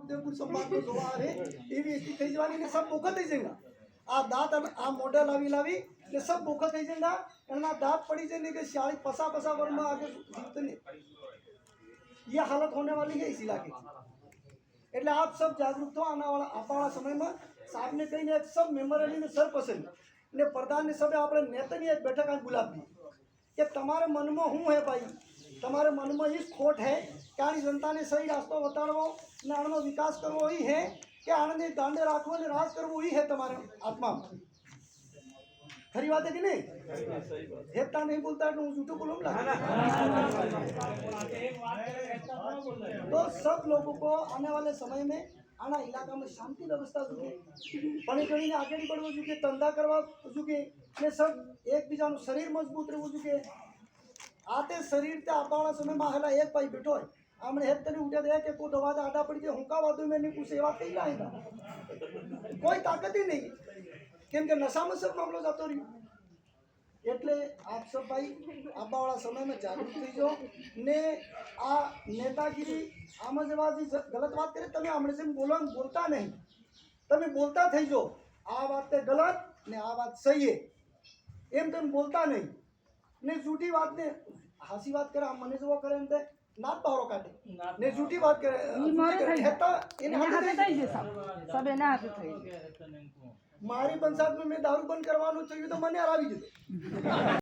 છોટાઉદેપુર સંભાગનો જોવા આવે એવી સ્થિતિ થઈ જવાની ને સબ બોખા થઈ જાય આ દાંત આ મોઢા લાવી ને सब बोखा થઈ જાય એના दांत पड़ी जाए कि 40-50 वर्ष में आगे जीते नहीं ये हालत होने वाली है इस इलाके की। એટલે આપ सब जागरूक थो आना वाला आपवाला समय में साहब ने कही एक सब मेम्बर ने सर पसंद ने प्रधान ने सब આપણે નેતાની એક બેઠક આ ગુલાબી કે તમારે મનમાં શું હે ભાઈ તમારે મનમાં એ ખોટ હે કે આની જનતાને સહી રાસ્તો બતાડવો ને આનો વિકાસ કરવો એ હે કે આને દાંડે રાખવો ને રાજ કરવો એ હે તમારે आत्मा में। खरी बात है कि नहीं? हेता नहीं बोलता है तो झूठो बोलूंगा। तो सब लोगों को आने वाले समय में आना इलाका में शांति व्यवस्था चुके पड़ी ने आगे बढ़व चुके धंधा करवा चुके ने सब एक बीजा शरीर मजबूत रहू चुके आते शरीर ते आपवाला समय में हेला एक भाई बैठो है हमने हेत तरी उठ्या दे के को दवा आडा पड़ी जे हुंका वादू में नहीं कुछ सेवा कई लाएगा कोई ताकत ही नहीं केम के नशा में सब मामलो जातो रही। એટલે આપ सब भाई આવવાવાળા સમયમાં જાગૃત થઈ જાઓ ને આ નેતાગીરી આમાં જેવા ગલત વાત કરે તમે આમણે જેમ બોલતા નહીં તમે બોલતા થઈ જાઓ આ વાત ગલત ને આ વાત સહી है એમ તમે બોલતા નહીં ને જૂઠી વાત ને હાસી વાત કરે મને જેવો કરે એમ તે નાત પાવરો કાઢે ને જૂઠી વાત કરે મારી પંચાયત में मैं दारू बंद करवानो चाहिए तो મને હરાવી દીધો।